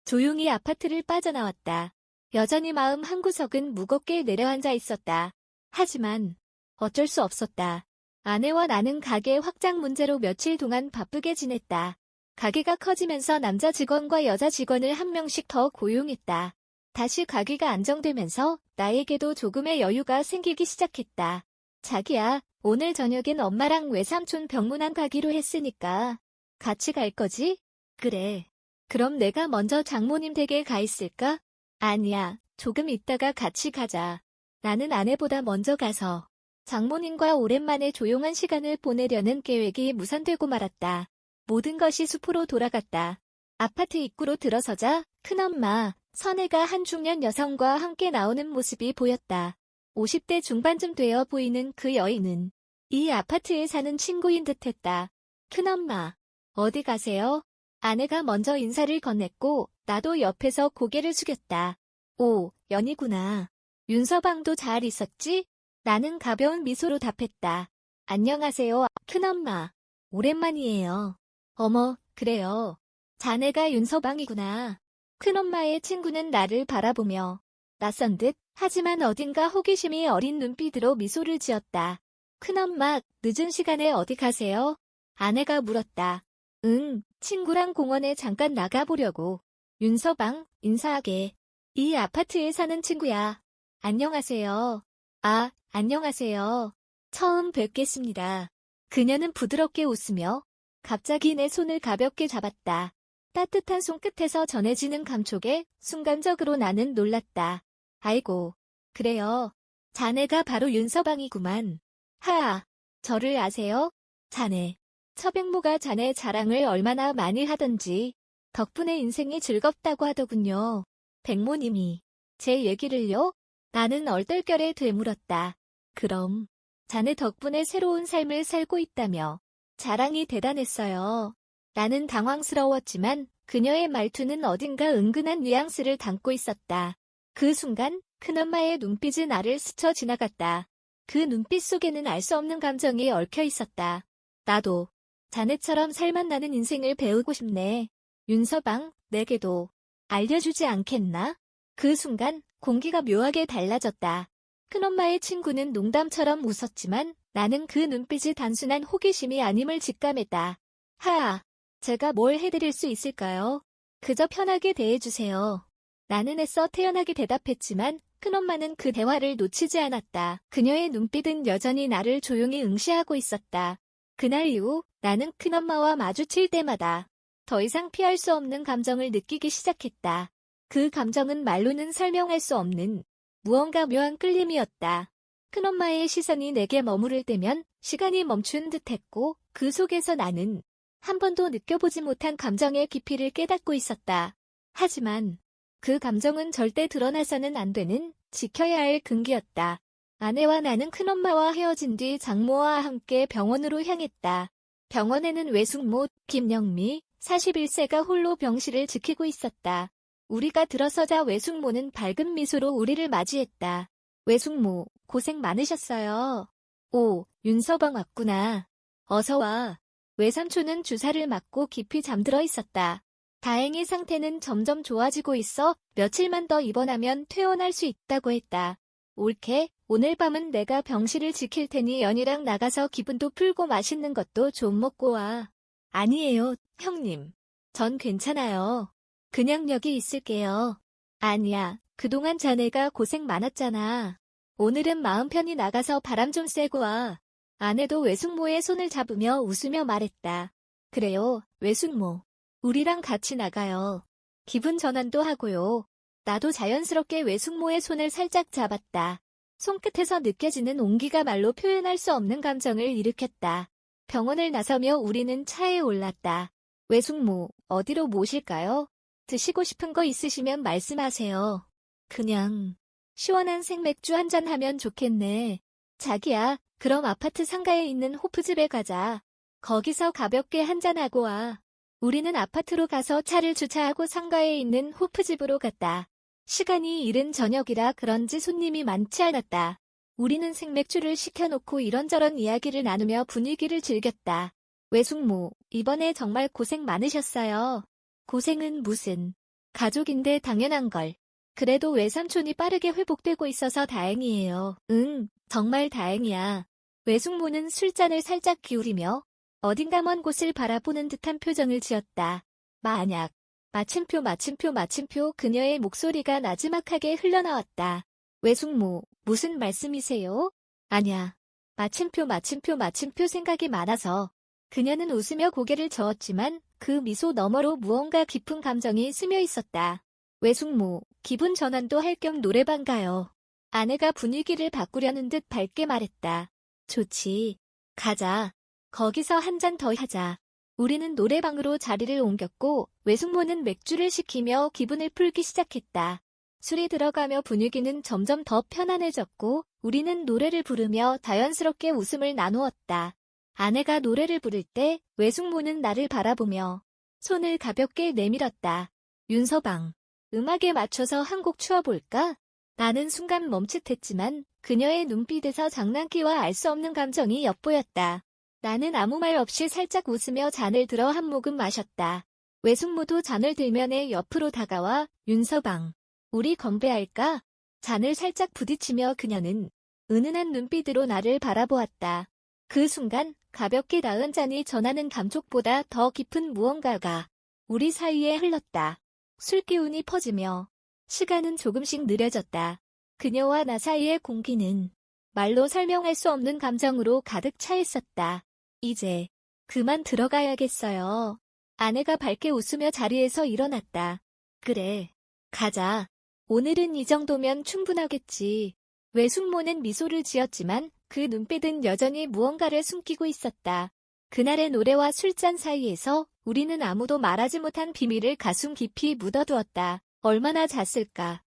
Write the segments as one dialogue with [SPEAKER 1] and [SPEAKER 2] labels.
[SPEAKER 1] 조용히 아파트를 빠져나왔다. 여전히 마음 한구석은 무겁게 내려앉아 있었다. 하지만 어쩔 수 없었다. 아내와 나는 가게 확장 문제로 며칠 동안 바쁘게 지냈다. 가게가 커지면서 남자 직원과 여자 직원을 한 명씩 더 고용했다. 다시 가게가 안정되면서 나에게도 조금의 여유가 생기기 시작했다. 자기야, 오늘 저녁엔 엄마랑 외삼촌 병문안 가기로 했으니까 같이 갈 거지? 그래. 그럼 내가 먼저 장모님 댁에 가 있을까? 아니야, 조금 있다가 같이 가자. 나는 아내보다 먼저 가서 장모님과 오랜만에 조용한 시간을 보내려는 계획이 무산되고 말았다. 모든 것이 숲으로 돌아갔다. 아파트 입구로 들어서자 큰엄마, 선혜가 한 중년 여성과 함께 나오는 모습이 보였다. 50대 중반쯤 되어 보이는 그 여인은 이 아파트에 사는 친구인 듯했다. 큰엄마, 어디 가세요? 아내가 먼저 인사를 건넸고 나도 옆에서 고개를 숙였다. 오, 연희구나. 윤서방도 잘 있었지? 나는 가벼운 미소로 답했다. 안녕하세요, 큰엄마. 오랜만이에요. 어머, 그래요. 자네가 윤서방이구나. 큰엄마의 친구는 나를 바라보며 낯선 듯 하지만 어딘가 호기심이 어린 눈빛으로 미소를 지었다. 큰엄마, 늦은 시간에 어디 가세요? 아내가 물었다. 응, 친구랑 공원에 잠깐 나가보려고. 윤서방, 인사하게. 이 아파트에 사는 친구야. 안녕하세요. 아, 안녕하세요. 처음 뵙겠습니다. 그녀는 부드럽게 웃으며 갑자기 내 손을 가볍게 잡았다. 따뜻한 손끝에서 전해지는 감촉에 순간적으로 나는 놀랐다. 아이고, 그래요. 자네가 바로 윤서방이구만. 하아, 저를 아세요? 자네. 처백모가 자네 자랑을 얼마나 많이 하던지 덕분에 인생이 즐겁다고 하더군요. 백모님이 제 얘기를요? 나는 얼떨결에 되물었다. 그럼 자네 덕분에 새로운 삶을 살고 있다며 자랑이 대단했어요. 나는 당황스러웠지만 그녀의 말투는 어딘가 은근한 뉘앙스를 담고 있었다. 그 순간 큰엄마의 눈빛이 나를 스쳐 지나갔다. 그 눈빛 속에는 알 수 없는 감정이 얽혀 있었다. 나도 자네처럼 살맛나는 인생을 배우고 싶네. 윤서방, 내게도 알려주지 않겠나? 그 순간 공기가 묘하게 달라졌다. 큰엄마의 친구는 농담처럼 웃었지만 나는 그 눈빛이 단순한 호기심이 아님을 직감했다. 하아, 제가 뭘 해드릴 수 있을까요? 그저 편하게 대해주세요. 나는 애써 태연하게 대답했지만 큰엄마는 그 대화를 놓치지 않았다. 그녀의 눈빛은 여전히 나를 조용히 응시하고 있었다. 그날 이후 나는 큰엄마와 마주칠 때마다 더 이상 피할 수 없는 감정을 느끼기 시작했다. 그 감정은 말로는 설명할 수 없는 무언가 묘한 끌림이었다. 큰엄마의 시선이 내게 머무를 때면 시간이 멈춘 듯했고 그 속에서 나는 한 번도 느껴보지 못한 감정의 깊이를 깨닫고 있었다. 하지만 그 감정은 절대 드러나서는 안 되는 지켜야 할 금기였다. 아내와 나는 큰엄마와 헤어진 뒤 장모와 함께 병원으로 향했다. 병원에는 외숙모 김영미 41세가 홀로 병실을 지키고 있었다. 우리가 들어서자 외숙모는 밝은 미소로 우리를 맞이했다. 외숙모, 고생 많으셨어요. 오, 윤서방 왔구나. 어서 와. 외삼촌은 주사를 맞고 깊이 잠들어 있었다. 다행히 상태는 점점 좋아지고 있어 며칠만 더 입원하면 퇴원할 수 있다고 했다. 옳게, 오늘 밤은 내가 병실을 지킬 테니 연희랑 나가서 기분도 풀고 맛있는 것도 좀 먹고 와. 아니에요, 형님. 전 괜찮아요. 그냥 여기 있을게요. 아니야, 그동안 자네가 고생 많았잖아. 오늘은 마음 편히 나가서 바람 좀 쐬고 와. 아내도 외숙모의 손을 잡으며 웃으며 말했다. 그래요, 외숙모. 우리랑 같이 나가요. 기분 전환도 하고요. 나도 자연스럽게 외숙모의 손을 살짝 잡았다. 손끝에서 느껴지는 온기가 말로 표현할 수 없는 감정을 일으켰다. 병원을 나서며 우리는 차에 올랐다. 외숙모, 어디로 모실까요? 드시고 싶은 거 있으시면 말씀하세요. 그냥 시원한 생맥주 한잔 하면 좋겠네. 자기야, 그럼 아파트 상가에 있는 호프집에 가자. 거기서 가볍게 한잔하고 와. 우리는 아파트로 가서 차를 주차하고 상가에 있는 호프집으로 갔다. 시간이 이른 저녁이라 그런지 손님이 많지 않았다. 우리는 생맥주를 시켜놓고 이런저런 이야기를 나누며 분위기를 즐겼다. 외숙모, 이번에 정말 고생 많으셨어요. 고생은 무슨. 가족인데 당연한 걸. 그래도 외삼촌이 빠르게 회복되고 있어서 다행이에요. 응, 정말 다행이야. 외숙모는 술잔을 살짝 기울이며 어딘가 먼 곳을 바라보는 듯한 표정을 지었다. 만약, 마침표 그녀의 목소리가 나지막하게 흘러나왔다. 외숙모, 무슨 말씀이세요? 아냐. 마침표 생각이 많아서. 그녀는 웃으며 고개를 저었지만 그 미소 너머로 무언가 깊은 감정이 스며 있었다. 외숙모, 기분 전환도 할 겸 노래방 가요. 아내가 분위기를 바꾸려는 듯 밝게 말했다. 좋지. 가자. 거기서 한 잔 더 하자. 우리는 노래방으로 자리를 옮겼고 외숙모는 맥주를 시키며 기분을 풀기 시작했다. 술이 들어가며 분위기는 점점 더 편안해졌고 우리는 노래를 부르며 자연스럽게 웃음을 나누었다. 아내가 노래를 부를 때 외숙모는 나를 바라보며 손을 가볍게 내밀었다. 윤서방, 음악에 맞춰서 한 곡 추어볼까? 나는 순간 멈칫했지만 그녀의 눈빛에서 장난기와 알 수 없는 감정이 엿보였다. 나는 아무 말 없이 살짝 웃으며 잔을 들어 한 모금 마셨다. 외숙모도 잔을 들며 내 옆으로 다가와 윤서방, 우리 건배할까? 잔을 살짝 부딪히며 그녀는 은은한 눈빛으로 나를 바라보았다. 그 순간 가볍게 닿은 잔이 전하는 감촉보다 더 깊은 무언가가 우리 사이에 흘렀다. 술기운이 퍼지며 시간은 조금씩 느려졌다. 그녀와 나 사이의 공기는 말로 설명할 수 없는 감정으로 가득 차 있었다. 이제 그만 들어가야겠어요. 아내가 밝게 웃으며 자리에서 일어났다. 그래, 가자. 오늘은 이 정도면 충분하겠지. 외숙모는 미소를 지었지만 그 눈빛은 여전히 무언가를 숨기고 있었다. 그날의 노래와 술잔 사이에서 우리는 아무도 말하지 못한 비밀을 가슴 깊이 묻어두었다. 얼마나 잤을까?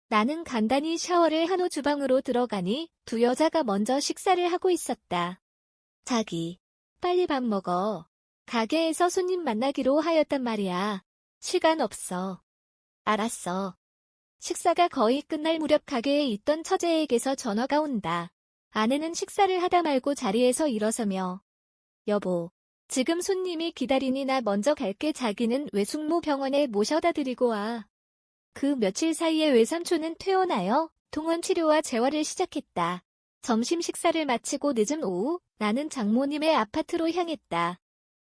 [SPEAKER 1] 나는 간단히 샤워를 한 후 주방으로 들어가니 두 여자가 먼저 식사를 하고 있었다. 자기, 빨리 밥 먹어. 가게에서 손님 만나기로 하였단 말이야. 시간 없어. 알았어. 식사가 거의 끝날 무렵 가게에 있던 처제에게서 전화가 온다. 아내는 식사를 하다 말고 자리에서 일어서며 여보, 지금 손님이 기다리니 나 먼저 갈게. 자기는 외숙모 병원에 모셔다 드리고 와. 그 며칠 사이에 외삼촌은 퇴원하여 통원치료와 재활을 시작했다. 점심 식사를 마치고 늦은 오후 나는 장모님의 아파트로 향했다.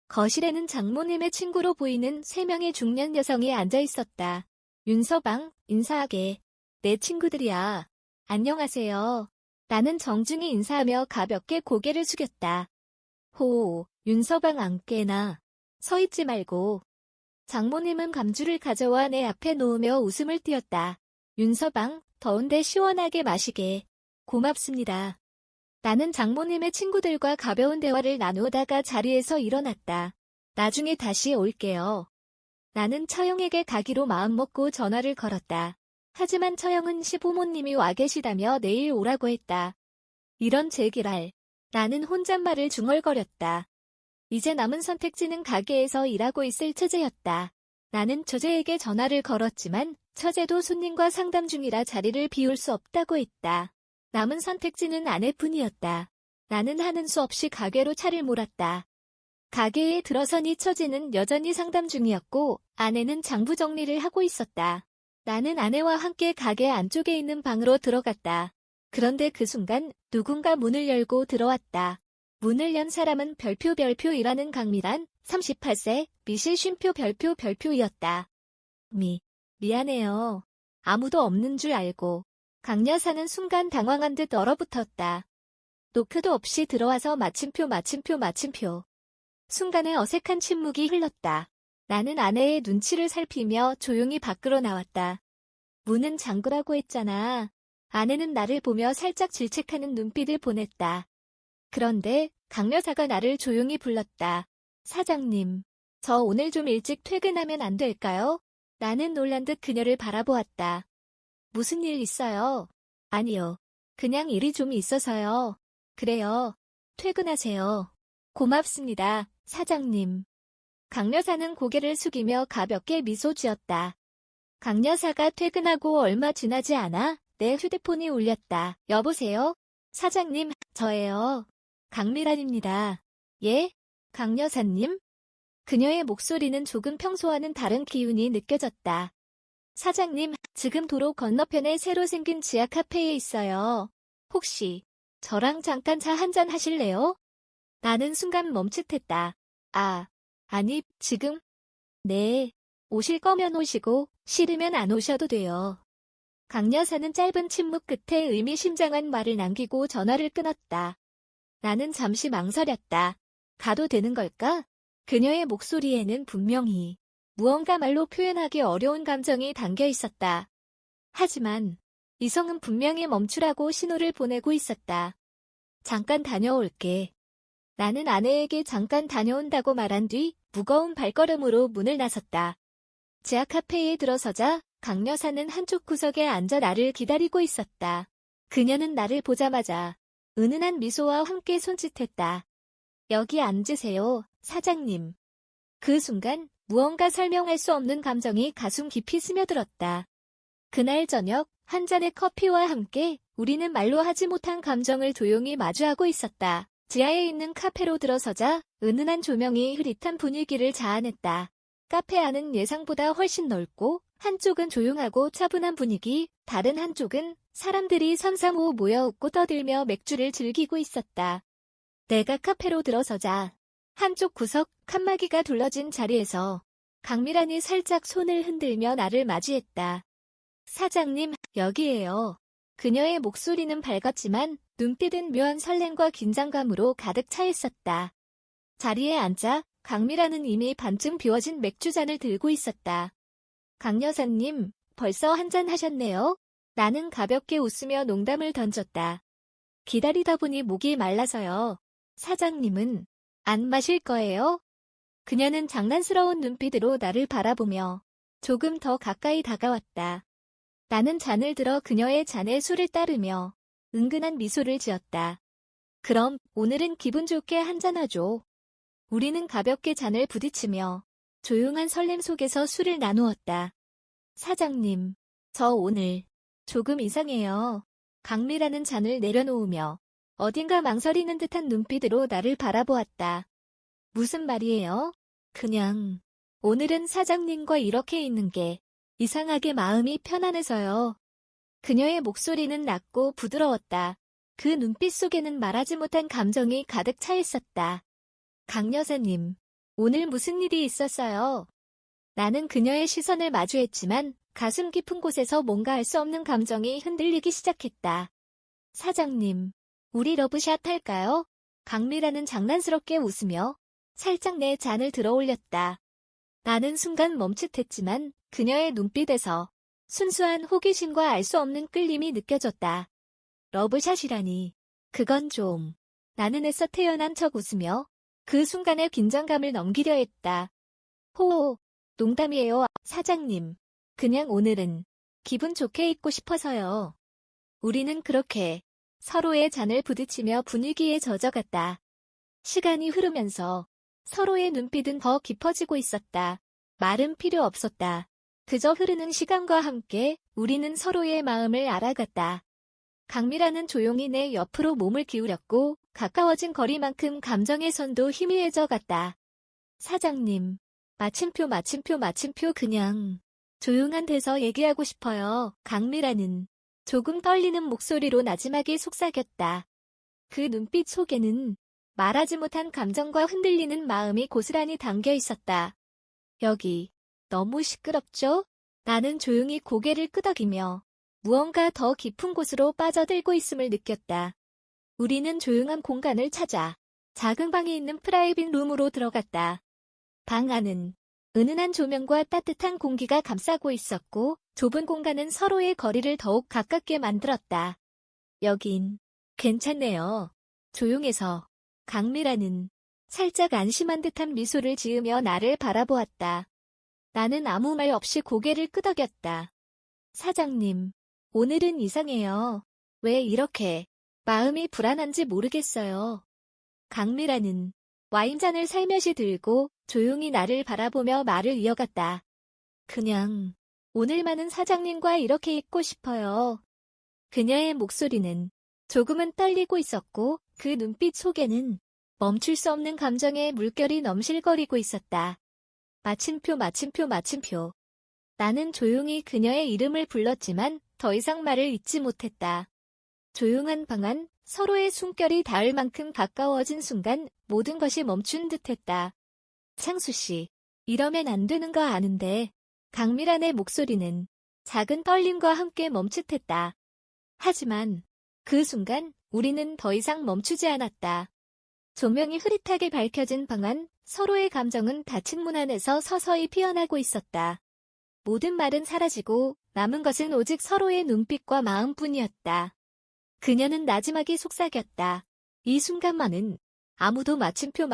[SPEAKER 1] 거실에는 장모님의 친구로 보이는 3명의 중년 여성이 앉아 있었다. 윤서방, 인사하게. 내 친구들이야. 안녕하세요. 나는 정중히 인사하며 가볍게 고개를 숙였다. 호, 윤서방 안 깨나. 서 있지 말고. 장모님은 감주를 가져와 내 앞에 놓으며 웃음을 띄었다. 윤서방, 더운데 시원하게 마시게. 고맙습니다. 나는 장모님의 친구들과 가벼운 대화를 나누다가 자리에서 일어났다. 나중에 다시 올게요. 나는 처형에게 가기로 마음먹고 전화를 걸었다. 하지만 처형은 시부모님이 와 계시다며 내일 오라고 했다. 이런 제기랄. 나는 혼잣말을 중얼거렸다. 이제 남은 선택지는 가게에서 일하고 있을 처제였다. 나는 처제에게 전화를 걸었지만 처제도 손님과 상담 중이라 자리를 비울 수 없다고 했다. 남은 선택지는 아내뿐이었다. 나는 하는 수 없이 가게로 차를 몰았다. 가게에 들어서니 처제는 여전히 상담 중이었고 아내는 장부 정리를 하고 있었다. 나는 아내와 함께 가게 안쪽에 있는 방으로 들어갔다. 그런데 그 순간 누군가 문을 열고 들어왔다. 문을 연 사람은 별표이라는 강미란 38세 미실 쉼표 별표이었다. 미안해요. 아무도 없는 줄 알고. 강 여사는 순간 당황한 듯 얼어붙었다. 노크도 없이 들어와서 마침표. 순간에 어색한 침묵이 흘렀다. 나는 아내의 눈치를 살피며 조용히 밖으로 나왔다. 문은 잠그라고 했잖아. 아내는 나를 보며 살짝 질책하는 눈빛을 보냈다. 그런데 강 여사가 나를 조용히 불렀다. 사장님, 저 오늘 좀 일찍 퇴근하면 안 될까요? 나는 놀란 듯 그녀를 바라보았다. 무슨 일 있어요? 아니요. 그냥 일이 좀 있어서요. 그래요. 퇴근하세요. 고맙습니다, 사장님. 강 여사는 고개를 숙이며 가볍게 미소 지었다. 강 여사가 퇴근하고 얼마 지나지 않아 내 휴대폰이 울렸다. 여보세요? 사장님, 저예요. 강미란입니다. 예? 강 여사님? 그녀의 목소리는 조금 평소와는 다른 기운이 느껴졌다. 사장님, 지금 도로 건너편에 새로 생긴 지하 카페에 있어요. 혹시 저랑 잠깐 차 한잔 하실래요? 나는 순간 멈칫했다. 아니, 지금? 네. 오실 거면 오시고, 싫으면 안 오셔도 돼요. 강 여사는 짧은 침묵 끝에 의미심장한 말을 남기고 전화를 끊었다. 나는 잠시 망설였다. 가도 되는 걸까? 그녀의 목소리에는 분명히 무언가 말로 표현하기 어려운 감정이 담겨 있었다. 하지만 이성은 분명히 멈추라고 신호를 보내고 있었다. 잠깐 다녀올게. 나는 아내에게 잠깐 다녀온다고 말한 뒤 무거운 발걸음으로 문을 나섰다. 지하 카페에 들어서자 강 여사는 한쪽 구석에 앉아 나를 기다리고 있었다. 그녀는 나를 보자마자 은은한 미소와 함께 손짓했다. 여기 앉으세요, 사장님. 그 순간 무언가 설명할 수 없는 감정이 가슴 깊이 스며들었다. 그날 저녁 한 잔의 커피와 함께 우리는 말로 하지 못한 감정을 조용히 마주하고 있었다. 지하에 있는 카페로 들어서자 은은한 조명이 흐릿한 분위기를 자아냈다. 카페 안은 예상보다 훨씬 넓고 한쪽은 조용하고 차분한 분위기, 다른 한쪽은 사람들이 삼삼오오 모여 웃고 떠들며 맥주를 즐기고 있었다. 내가 카페로 들어서자 한쪽 구석 칸막이가 둘러진 자리에서 강미란이 살짝 손을 흔들며 나를 맞이했다. 사장님, 여기에요. 그녀의 목소리는 밝았지만 눈빛은 묘한 설렘과 긴장감으로 가득 차 있었다. 자리에 앉자 강미란은 이미 반쯤 비워진 맥주잔을 들고 있었다. 강 여사님, 벌써 한잔 하셨네요? 나는 가볍게 웃으며 농담을 던졌다. 기다리다 보니 목이 말라서요. 사장님은 안 마실 거예요? 그녀는 장난스러운 눈빛으로 나를 바라보며 조금 더 가까이 다가왔다. 나는 잔을 들어 그녀의 잔에 술을 따르며 은근한 미소를 지었다. 그럼 오늘은 기분 좋게 한잔하죠. 우리는 가볍게 잔을 부딪히며 조용한 설렘 속에서 술을 나누었다. 사장님, 저 오늘 조금 이상해요. 강미라는 잔을 내려놓으며 어딘가 망설이는 듯한 눈빛으로 나를 바라보았다. 무슨 말이에요? 그냥 오늘은 사장님과 이렇게 있는 게 이상하게 마음이 편안해서요. 그녀의 목소리는 낮고 부드러웠다. 그 눈빛 속에는 말하지 못한 감정이 가득 차 있었다. 강 여사님, 오늘 무슨 일이 있었어요? 나는 그녀의 시선을 마주했지만 가슴 깊은 곳에서 뭔가 알 수 없는 감정이 흔들리기 시작했다. 사장님, 우리 러브샷 할까요? 강미라는 장난스럽게 웃으며 살짝 내 잔을 들어 올렸다. 나는 순간 멈칫했지만 그녀의 눈빛에서 순수한 호기심과 알 수 없는 끌림이 느껴졌다. 러브샷이라니. 그건 좀. 나는 애써 태어난 척 웃으며 그 순간의 긴장감을 넘기려 했다. 호호, 농담이에요, 사장님. 그냥 오늘은 기분 좋게 있고 싶어서요. 우리는 그렇게 서로의 잔을 부딪히며 분위기에 젖어갔다. 시간이 흐르면서 서로의 눈빛은 더 깊어지고 있었다. 말은 필요 없었다. 그저 흐르는 시간과 함께 우리는 서로의 마음을 알아갔다. 강미라는 조용히 내 옆으로 몸을 기울였고 가까워진 거리만큼 감정의 선도 희미해져 갔다. 사장님, 마침표 그냥 조용한 데서 얘기하고 싶어요. 강미라는 조금 떨리는 목소리로 나지막이 속삭였다. 그 눈빛 속에는 말하지 못한 감정과 흔들리는 마음이 고스란히 담겨 있었다. 여기 너무 시끄럽죠? 나는 조용히 고개를 끄덕이며 무언가 더 깊은 곳으로 빠져들고 있음을 느꼈다. 우리는 조용한 공간을 찾아 작은 방에 있는 프라이빗 룸으로 들어갔다. 방 안은 은은한 조명과 따뜻한 공기가 감싸고 있었고 좁은 공간은 서로의 거리를 더욱 가깝게 만들었다. 여긴 괜찮네요. 조용해서 강미라는 살짝 안심한 듯한 미소를 지으며 나를 바라보았다. 나는 아무 말 없이 고개를 끄덕였다. 사장님, 오늘은 이상해요. 왜 이렇게 마음이 불안한지 모르겠어요. 강미라는 와인잔을 살며시 들고 조용히 나를 바라보며 말을 이어갔다. 그냥 오늘만은 사장님과 이렇게 있고 싶어요. 그녀의 목소리는 조금은 떨리고 있었고 그 눈빛 속에는 멈출 수 없는 감정의 물결이 넘실거리고 있었다. 마침표. 나는 조용히 그녀의 이름을 불렀지만 더 이상 말을 잇지 못했다. 조용한 방 안, 서로의 숨결이 닿을 만큼 가까워진 순간 모든 것이 멈춘 듯했다. 창수 씨, 이러면 안 되는 거 아는데. 강미란의 목소리는 작은 떨림과 함께 멈칫했다. 하지만 그 순간 우리는 더 이상 멈추지 않았다. 조명이 흐릿하게 밝혀진 방 안, 서로의 감정은 닫힌 문 안에서 서서히 피어나고 있었다. 모든 말은 사라지고 남은 것은 오직 서로의 눈빛과 마음뿐이었다. 그녀는 나지막이 속삭였다. 이 순간만은 아무도 마침표.